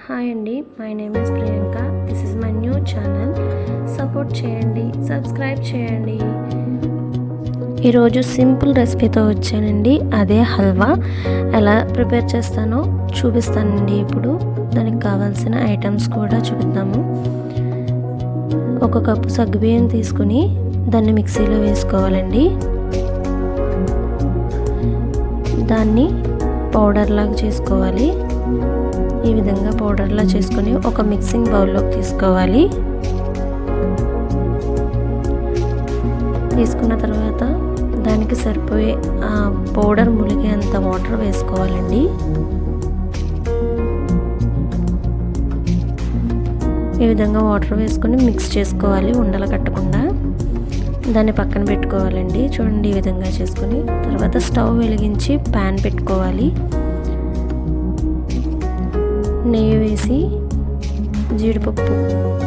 Hi అండి, my name is Priyanka. This is my new channel. Support చేయండి, subscribe చేయండి. ఈరోజు సింపుల్ రెసిపీతో వచ్చానండి. అదే హల్వా. ఎలా ప్రిపేర్ చేస్తానో చూపిస్తానండి. ఇప్పుడు దానికి కావాల్సిన ఐటమ్స్ కూడా చూపిద్దాము. 1 కప్పు సగ్గుబియ్యం తీసుకుని దాన్ని మిక్సీలో వేసుకోవాలండి. దాన్ని పౌడర్ లాగా చేసుకోవాలి. ఈ విధంగా పౌడర్లా చేసుకొని ఒక మిక్సింగ్ బౌల్లోకి తీసుకోవాలి. తీసుకున్న తర్వాత దానికి సరిపోయే పౌడర్ ములిగేంత వాటర్ వేసుకోవాలండి. ఈ విధంగా వాటర్ వేసుకొని మిక్స్ చేసుకోవాలి, ఉండలు కట్టకుండా. దాన్ని పక్కన పెట్టుకోవాలండి. చూడండి, ఈ విధంగా చేసుకొని తర్వాత స్టవ్ వెలిగించి ప్యాన్ పెట్టుకోవాలి. నెయ్యి వేసి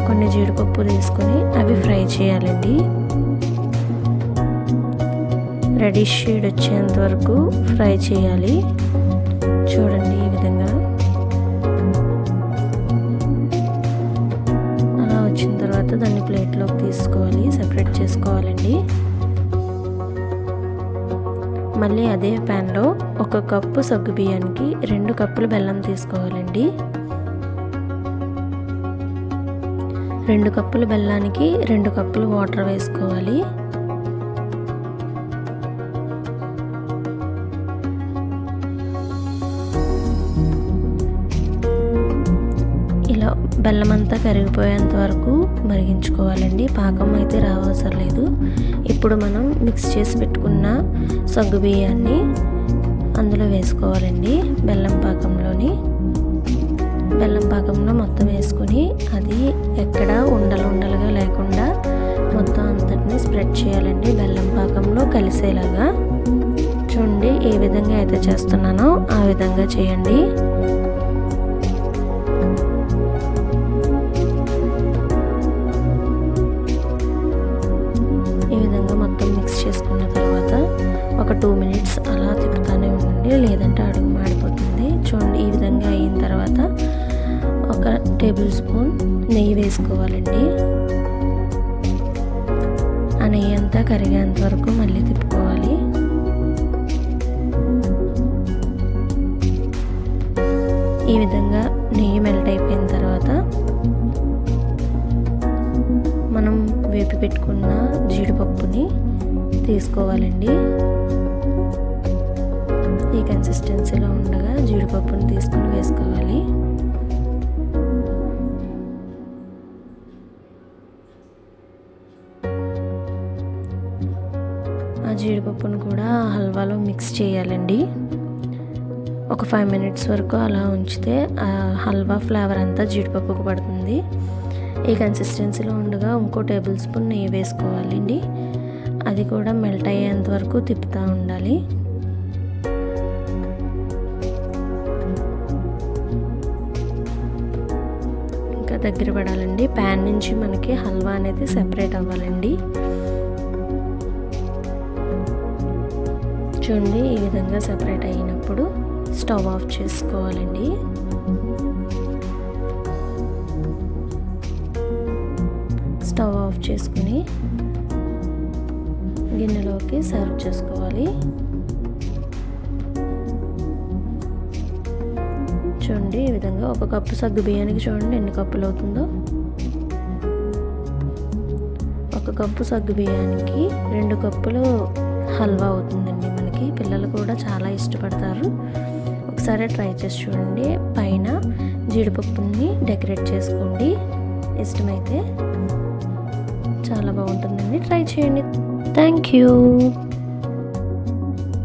కొన్ని జీడిపప్పు తీసుకొని అవి ఫ్రై చేయాలండి. రెడిష్ షేడ్ వచ్చేంత వరకు ఫ్రై చేయాలి. చూడండి, ఈ విధంగా అలా వచ్చిన తర్వాత దాన్ని ప్లేట్లోకి తీసుకోవాలి, సెపరేట్ చేసుకోవాలండి. మళ్ళీ అదే ప్యాన్లో 1 కప్పు సగ్గుబియ్యానికి 2 కప్పులు బెల్లం తీసుకోవాలండి. 2 కప్పుల బెల్లానికి 2 కప్పులు వాటర్ వేసుకోవాలి. ఇలా బెల్లం అంతా కరిగిపోయేంత వరకు మరిగించుకోవాలండి. పాకం అయితే రావసరం లేదు. ఇప్పుడు మనం మిక్స్ చేసి పెట్టుకున్న సగ్గుబియ్యాన్ని అందులో వేసుకోవాలండి. బెల్లం పాకంలో మొత్తం వేసుకొని అది ఎక్కడ ఉండలుగా లేకుండా మొత్తం అంతటిని స్ప్రెడ్ చేయాలండి. బెల్లం పాకంలో కలిసేలాగా. చూడండి, ఏ విధంగా అయితే చేస్తున్నానో ఆ విధంగా చేయండి. ఈ విధంగా మొత్తం మిక్స్ చేసుకున్న తర్వాత ఒక 2 మినిట్స్ అలా తిప్పుతానే ఉండండి, లేదంటే అడుగు మాడిపోతుంది. చూడండి, ఈ విధంగా అయిన తర్వాత 1 టేబుల్ స్పూన్ నెయ్యి వేసుకోవాలండి. ఆ నెయ్యి అంతా కరిగేంత వరకు మళ్ళీ తిప్పుకోవాలి. ఈ విధంగా నెయ్యి మెల్ట్ అయిపోయిన తర్వాత మనం వేపి పెట్టుకున్న జీడిపప్పుని తీసుకోవాలండి. ఈ కన్సిస్టెన్సీలో ఉండగా జీడిపప్పుని తీసుకుని వేసుకోవాలి. ఆ జీడిపప్పును కూడా హల్వాలో మిక్స్ చేయాలండి. ఒక 5 మినిట్స్ వరకు అలా ఉంచితే ఆ హల్వా ఫ్లేవర్ అంతా జీడిపప్పుకు పడుతుంది. ఈ కన్సిస్టెన్సీలో ఉండగా ఇంకో టేబుల్ స్పూన్ నెయ్యి వేసుకోవాలండి. అది కూడా మెల్ట్ అయ్యేంత వరకు తిప్పుతూ ఉండాలి. ఇంకా దగ్గర పడాలండి. ప్యాన్ నుంచి మనకి హల్వా అనేది సెపరేట్ అవ్వాలండి. చూడండి, ఈ విధంగా సెపరేట్ అయినప్పుడు స్టవ్ ఆఫ్ చేసుకోవాలండి. స్టవ్ ఆఫ్ చేసుకుని గిన్నెలోకి సర్వ్ చేసుకోవాలి. చూడండి, ఈ విధంగా 1 కప్పు సగ్గు బియ్యానికి చూడండి ఎన్ని కప్పులు అవుతుందో. 1 కప్పు సగ్గు బియ్యానికి 2 కప్పులు హల్వా అవుతుందండి. మనకి పిల్లలు కూడా చాలా ఇష్టపడతారు. ఒకసారి ట్రై చేసి చూడండి. పైన జీడిపప్పుని డెకరేట్ చేసుకోండి. ఇష్టమైతే చాలా బాగుంటుందండి. ట్రై చేయండి. Thank you.